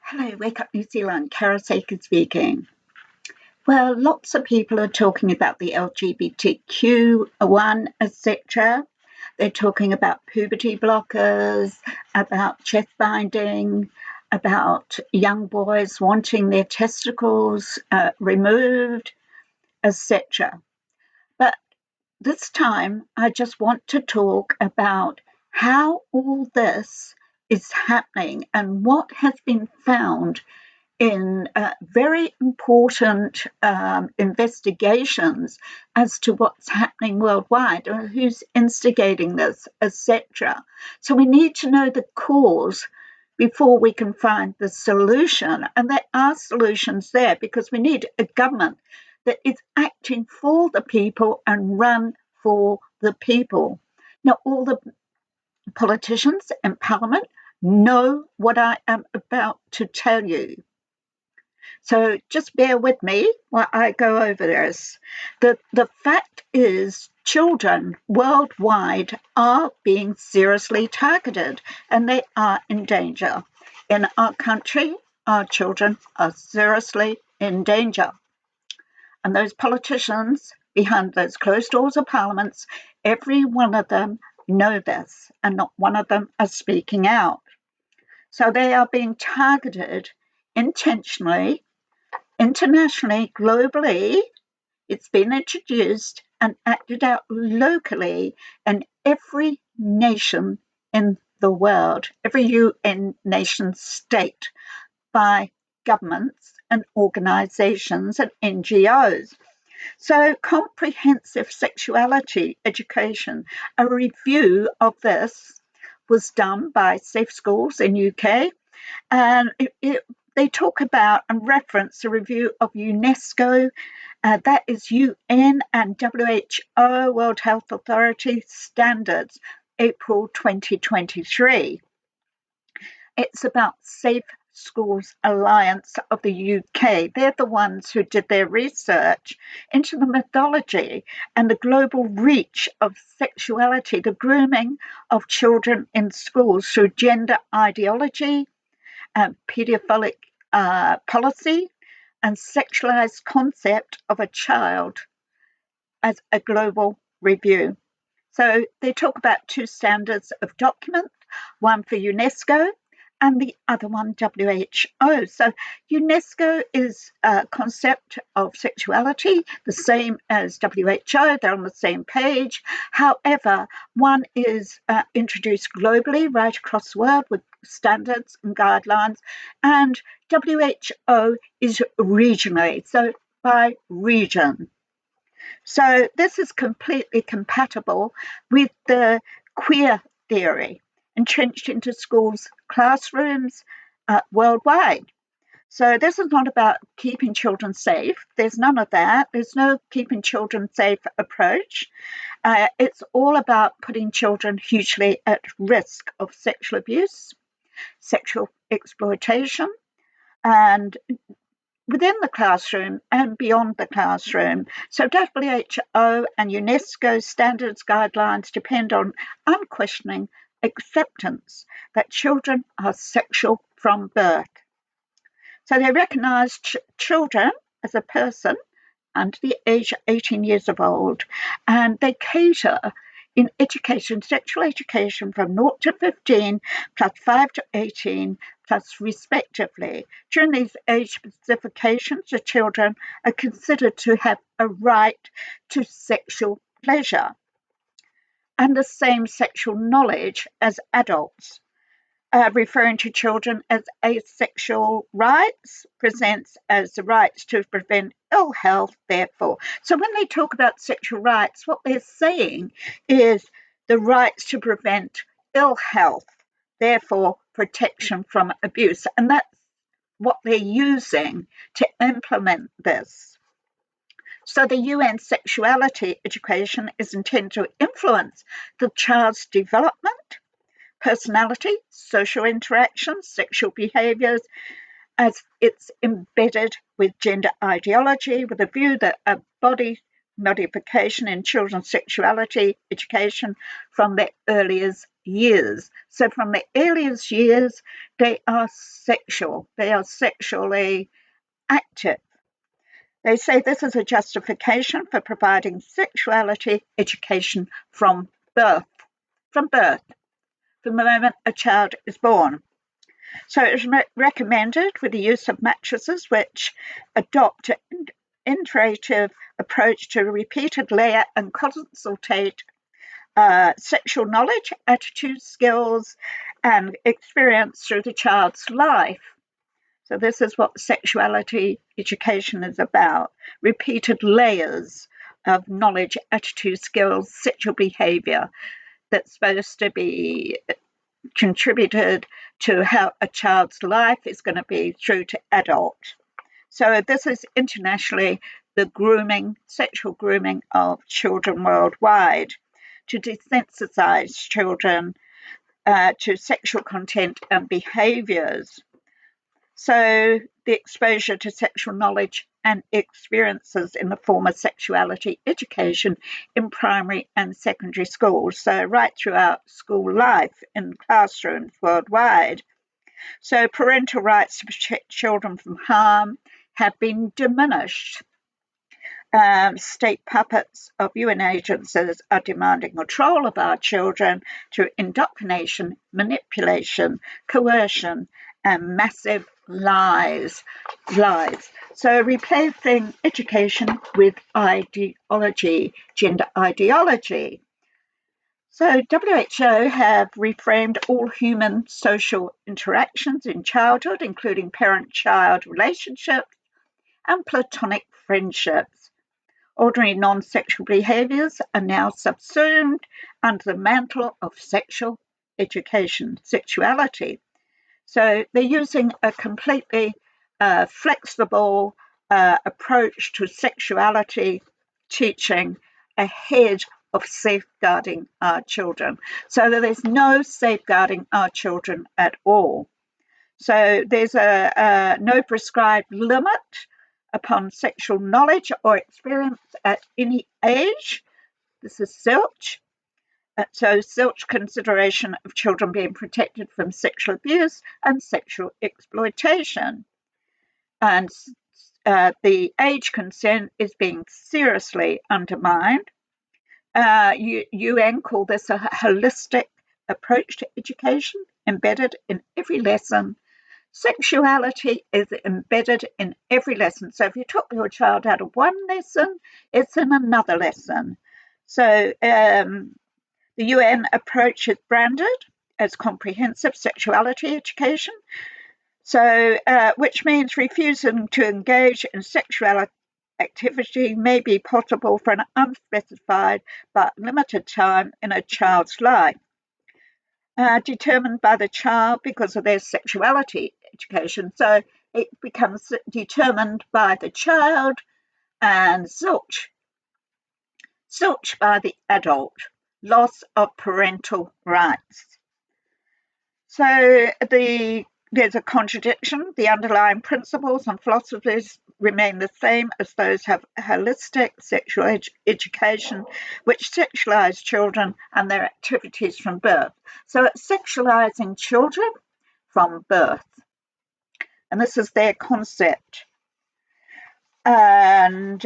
Hello, Wake Up New Zealand, Kara Saker speaking. Well, lots of people are talking about the LGBTQ1, etc. They're talking about puberty blockers, about chest binding, about young boys wanting their testicles removed, etc. But this time, I just want to talk about how all this is happening and what has been found in very important investigations as to what's happening worldwide or who's instigating this, etc. So we need to know the cause before we can find the solution. And there are solutions there because we need a government that is acting for the people and run for the people. Now, all the politicians in Parliament know what I am about to tell you. So just bear with me while I go over this. The fact is, children worldwide are being seriously targeted and they are in danger. In our country, our children are seriously in danger. And those politicians behind those closed doors of parliaments, every one of them know this, and not one of them are speaking out. So they are being targeted intentionally, internationally, globally. It's been introduced and acted out locally in every nation in the world, every UN nation state, by governments and organisations and NGOs. So, comprehensive sexuality education, a review of this was done by Safe Schools in UK, and they talk about and reference a review of UNESCO, that is UN and WHO, World Health Authority standards, April 2023. It's about Safe Schools Alliance of the UK. They're the ones who did their research into the methodology and the global reach of sexuality, the grooming of children in schools through gender ideology, paedophilic policy, and sexualized concept of a child as a global review. So they talk about two standards of document, one for UNESCO and the other one WHO. So UNESCO is a concept of sexuality, the same as WHO, they're on the same page. However, one is introduced globally right across the world with standards and guidelines, and WHO is regionally, so by region. So this is completely compatible with the queer theory entrenched into schools' classrooms worldwide. So this is not about keeping children safe. There's none of that. There's no keeping children safe approach. It's all about putting children hugely at risk of sexual abuse, sexual exploitation, and within the classroom and beyond the classroom. So WHO and UNESCO standards guidelines depend on unquestioning acceptance that children are sexual from birth. So they recognise children as a person under the age of 18 years of old, and they cater in education, sexual education from 0 to 15, plus 5 to 18, plus respectively. During these age specifications, the children are considered to have a right to sexual pleasure and the same sexual knowledge as adults. Referring to children as asexual rights, presents as the rights to prevent ill health, therefore. So when they talk about sexual rights, what they're saying is the rights to prevent ill health, therefore protection from abuse. And that's what they're using to implement this. So the UN sexuality education is intended to influence the child's development, personality, social interactions, sexual behaviours, as it's embedded with gender ideology, with a view that a body modification in children's sexuality education from their earliest years. So from the earliest years, they are sexual. They are sexually active. They say this is a justification for providing sexuality education from birth, from birth, from the moment a child is born. So it is recommended with the use of matrices which adopt an iterative approach to repeated layer and consultate sexual knowledge, attitudes, skills, and experience through the child's life. So this is what sexuality education is about: repeated layers of knowledge, attitude, skills, sexual behavior that's supposed to be contributed to how a child's life is going to be through to adult. So this is internationally the grooming, sexual grooming of children worldwide, to desensitize children to sexual content and behaviors. So the exposure to sexual knowledge and experiences in the form of sexuality education in primary and secondary schools, so right throughout school life in classrooms worldwide. So parental rights to protect children from harm have been diminished. State puppets of UN agencies are demanding control of our children through indoctrination, manipulation, coercion, and massive lies. So replacing education with ideology, gender ideology. So WHO have reframed all human social interactions in childhood, including parent-child relationships and platonic friendships. Ordinary non-sexual behaviours are now subsumed under the mantle of sexual education, sexuality. So they're using a completely flexible approach to sexuality teaching ahead of safeguarding our children. So that there's no safeguarding our children at all. So there's no prescribed limit upon sexual knowledge or experience at any age. This is SILCH. So SILCH consideration of children being protected from sexual abuse and sexual exploitation. And the age consent is being seriously undermined. UN call this a holistic approach to education embedded in every lesson. Sexuality is embedded in every lesson. So if you took your child out of one lesson, it's in another lesson. So the UN approach is branded as comprehensive sexuality education, so which means refusing to engage in sexual activity may be possible for an unspecified but limited time in a child's life. Determined by the child because of their sexuality education. So it becomes determined by the child and zilch by the adult, loss of parental rights. So there's a contradiction. The underlying principles and philosophies remain the same as those of holistic sexual education, which sexualize children and their activities from birth. So it's sexualizing children from birth. And this is their concept. And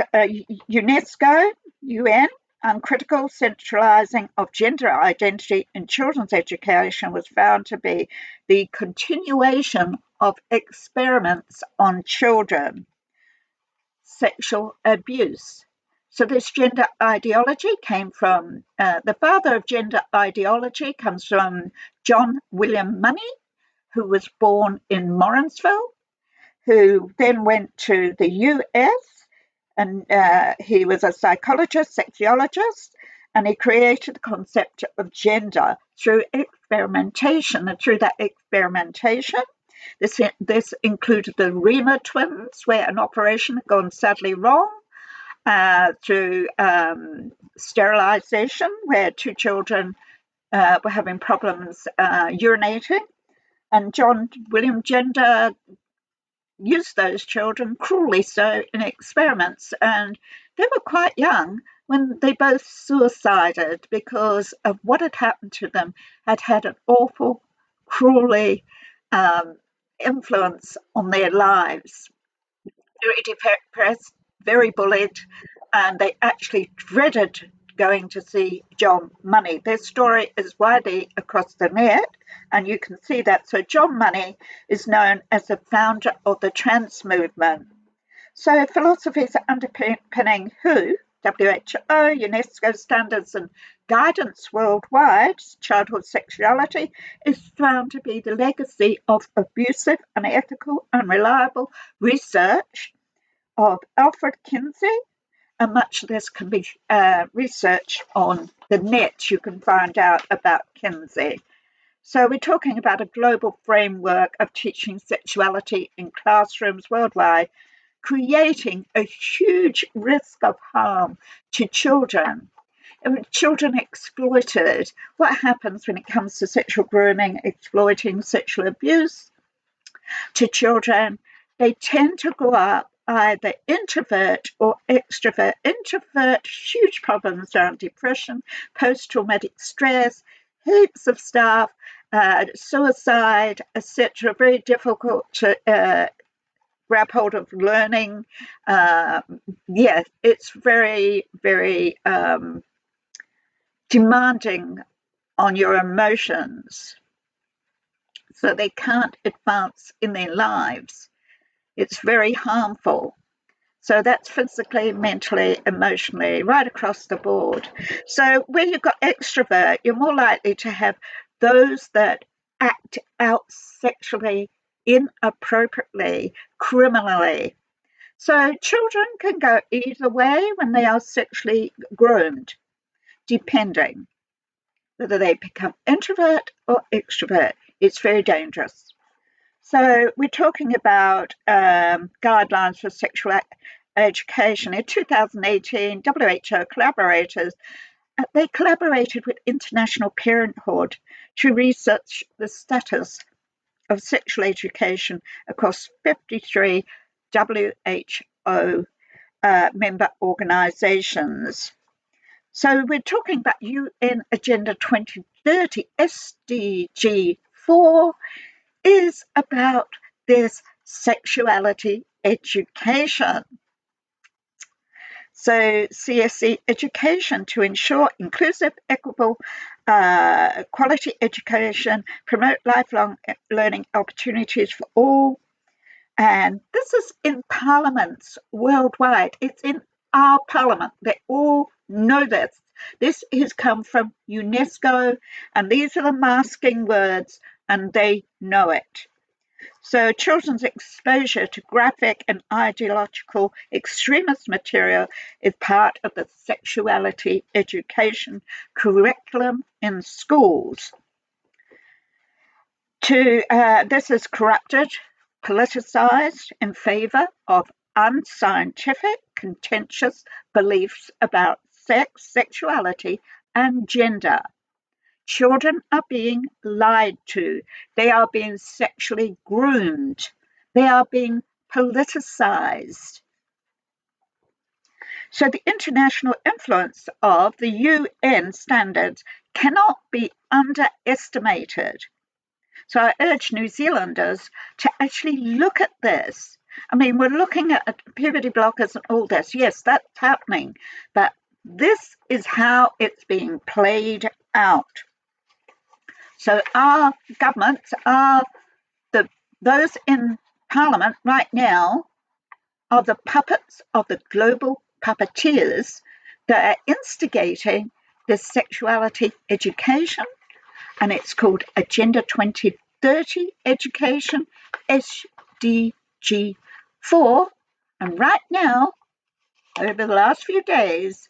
UNESCO, UN, uncritical centralizing of gender identity in children's education was found to be the continuation of experiments on children. Sexual abuse. So this gender ideology came from, the father of gender ideology comes from John William Money, who was born in Morrinsville, who then went to the US, and he was a psychologist, sexologist, and he created the concept of gender through experimentation. And through that experimentation, this included the Riemer twins, where an operation had gone sadly wrong, through sterilization, where two children were having problems urinating. And John William Gender used those children, cruelly so, in experiments. And they were quite young, when they both suicided because of what had happened to them, had an awful, cruelly influence on their lives. Very depressed, very bullied, and they actually dreaded going to see John Money. Their story is widely across the net, and you can see that. So John Money is known as the founder of the trans movement. So philosophies are underpinning WHO, UNESCO standards and guidance worldwide. Childhood sexuality is found to be the legacy of abusive, unethical, unreliable research of Alfred Kinsey, and much of this can be researched on the net. You can find out about Kinsey. So we're talking about a global framework of teaching sexuality in classrooms worldwide, creating a huge risk of harm to children. And children exploited. What happens when it comes to sexual grooming, exploiting, sexual abuse to children? They tend to grow up either introvert or extrovert. Introvert, huge problems around depression, post-traumatic stress, heaps of stuff, suicide, etc. Very difficult to grab hold of learning. It's very, very demanding on your emotions. So they can't advance in their lives. It's very harmful. So that's physically, mentally, emotionally, right across the board. So when you've got extrovert, you're more likely to have those that act out sexually, inappropriately, criminally. So children can go either way when they are sexually groomed, depending whether they become introvert or extrovert. It's very dangerous. So we're talking about guidelines for sexual education. In 2018, WHO collaborators, they collaborated with International Parenthood to research the status of sexual education across 53 WHO member organisations. So we're talking about UN Agenda 2030, SDG4 is about this sexuality education. So CSE education to ensure inclusive, equitable, quality education, promote lifelong learning opportunities for all. And this is in parliaments worldwide. It's in our parliament. They all know this. This has come from UNESCO, and these are the masking words, and they know it. So children's exposure to graphic and ideological extremist material is part of the sexuality education curriculum in schools. This is corrupted, politicized in favor of unscientific, contentious beliefs about sex, sexuality, and gender. Children are being lied to. They are being sexually groomed. They are being politicized. So the international influence of the UN standards cannot be underestimated. So I urge New Zealanders to actually look at this. I mean, we're looking at puberty blockers and all this. Yes, that's happening. But this is how it's being played out. So our governments are those in Parliament right now are the puppets of the global puppeteers that are instigating this sexuality education, and it's called Agenda 2030 Education, SDG4. And right now, over the last few days,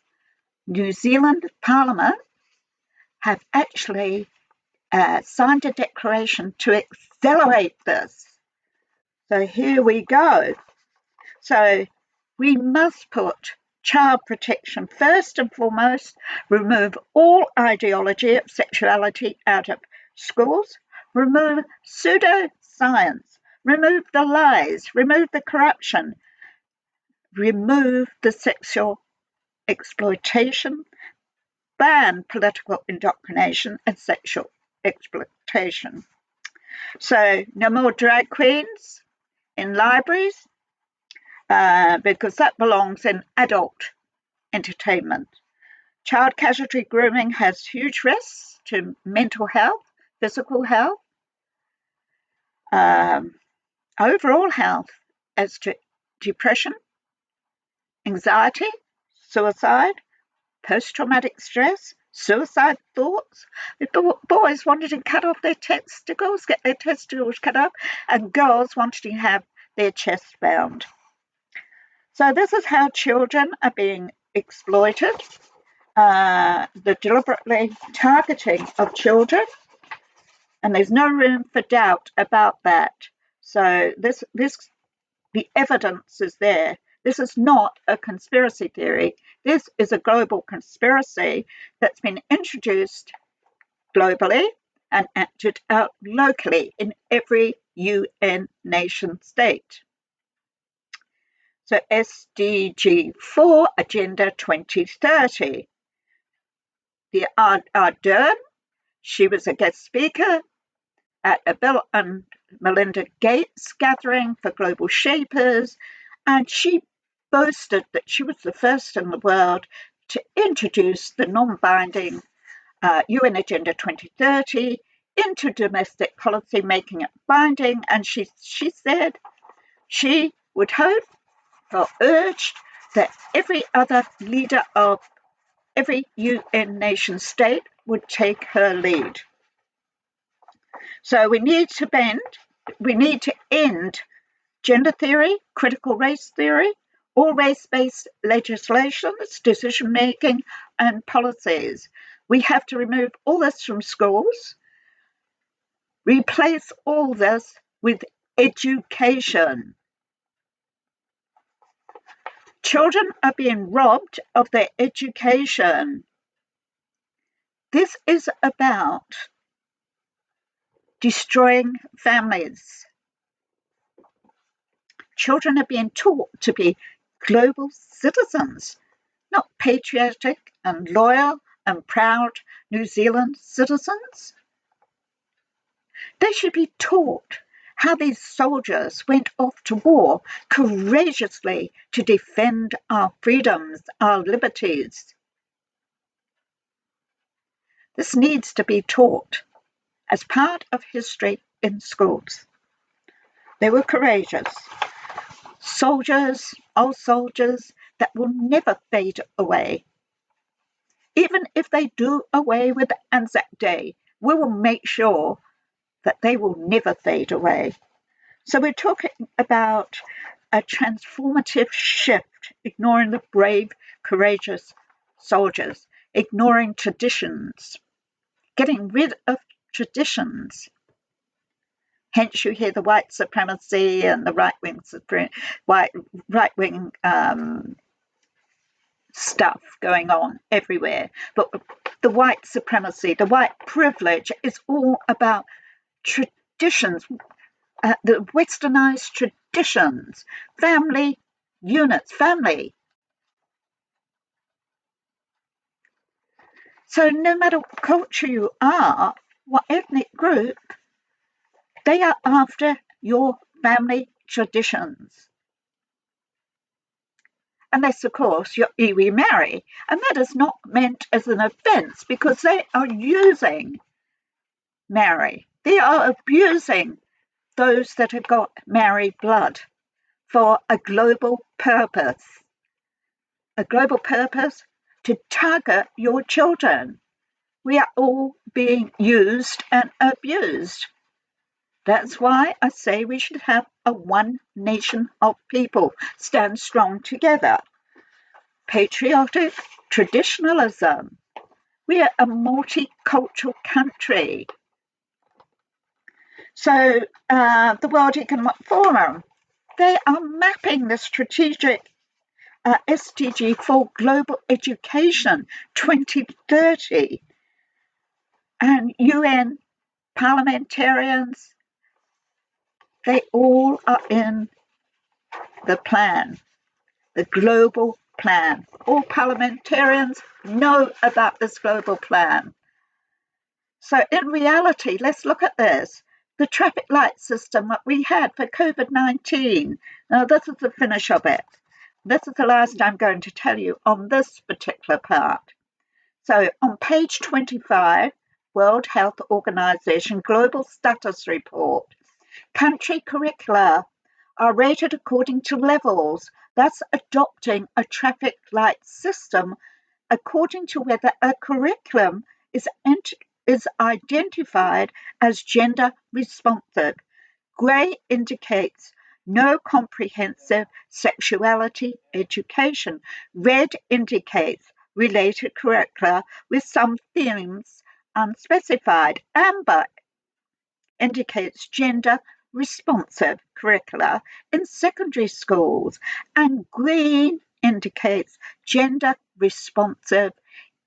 New Zealand Parliament have actually signed a declaration to accelerate this. So here we go. So we must put child protection first and foremost, remove all ideology of sexuality out of schools, remove pseudoscience, remove the lies, remove the corruption, remove the sexual exploitation, ban political indoctrination and sexual exploitation. So no more drag queens in libraries, because that belongs in adult entertainment. Child casualty grooming has huge risks to mental health, physical health, overall health, as to depression, anxiety, suicide, post-traumatic stress, suicide thoughts. The boys wanted to cut off their testicles, get their testicles cut off, and girls wanted to have their chests bound. So this is how children are being exploited, the deliberately targeting of children, and there's no room for doubt about that. So the evidence is there. This is not a conspiracy theory. This is a global conspiracy that's been introduced globally and acted out locally in every UN nation state. So SDG4 Agenda 2030. The Ardern, she was a guest speaker at a Bill and Melinda Gates gathering for global shapers, and she boasted that she was the first in the world to introduce the non-binding UN Agenda 2030 into domestic policy, making it binding. And she said she would hope or urged that every other leader of every UN nation state would take her lead. So we need to end gender theory, critical race theory, all race-based legislations, decision-making, and policies. We have to remove all this from schools, replace all this with education. Children are being robbed of their education. This is about destroying families. Children are being taught to be global citizens, not patriotic and loyal and proud New Zealand citizens. They should be taught how these soldiers went off to war courageously to defend our freedoms, our liberties. This needs to be taught as part of history in schools. They were courageous soldiers, old soldiers that will never fade away. Even if they do away with Anzac Day, we will make sure that they will never fade away. So we're talking about a transformative shift, ignoring the brave, courageous soldiers, ignoring traditions, getting rid of traditions. Hence, you hear the white supremacy and the right-wing stuff going on everywhere. But the white supremacy, the white privilege is all about traditions, the westernized traditions, family units, family. So no matter what culture you are, what ethnic group, they are after your family traditions. Unless, of course, you remarry. And that is not meant as an offence because they are using marry. They are abusing those that have got married blood for a global purpose. A global purpose to target your children. We are all being used and abused. That's why I say we should have a one nation of people, stand strong together. Patriotic traditionalism. We are a multicultural country. So the World Economic Forum, they are mapping the strategic SDG4 Global Education 2030. And UN parliamentarians, they all are in the plan, the global plan. All parliamentarians know about this global plan. So in reality, let's look at this. The traffic light system that we had for COVID-19. Now, this is the finish of it. This is the last I'm going to tell you on this particular part. So on page 25, World Health Organization Global Status Report, country curricula are rated according to levels, thus adopting a traffic light system according to whether a curriculum is identified as gender responsive. Grey indicates no comprehensive sexuality education. Red indicates related curricula with some themes unspecified. Amber indicates gender responsive curricula in secondary schools, and green indicates gender responsive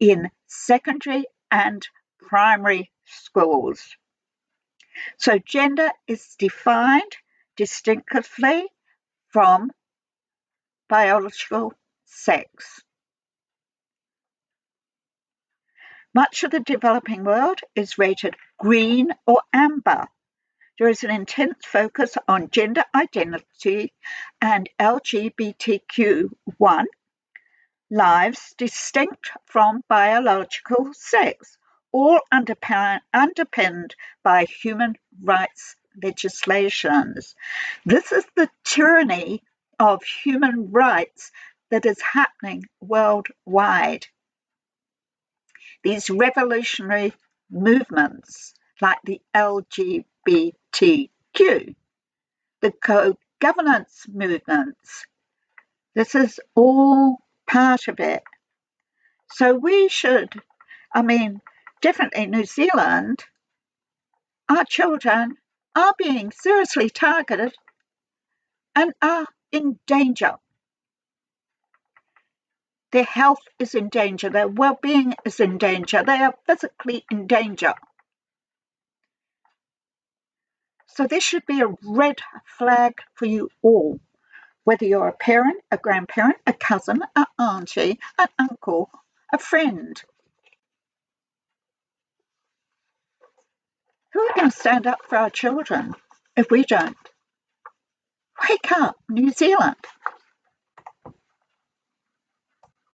in secondary and primary schools. So gender is defined distinctively from biological sex. Much of the developing world is rated green or amber. There is an intense focus on gender identity and LGBTQ1 lives distinct from biological sex, all underpinned by human rights legislations. This is the tyranny of human rights that is happening worldwide. These revolutionary movements, like the LGBTQ, the co-governance movements, this is all part of it. So we should, definitely New Zealand, our children are being seriously targeted and are in danger. Their health is in danger, their well-being is in danger, they are physically in danger. So this should be a red flag for you all, whether you're a parent, a grandparent, a cousin, an auntie, an uncle, a friend. Who are going to stand up for our children if we don't? Wake up, New Zealand.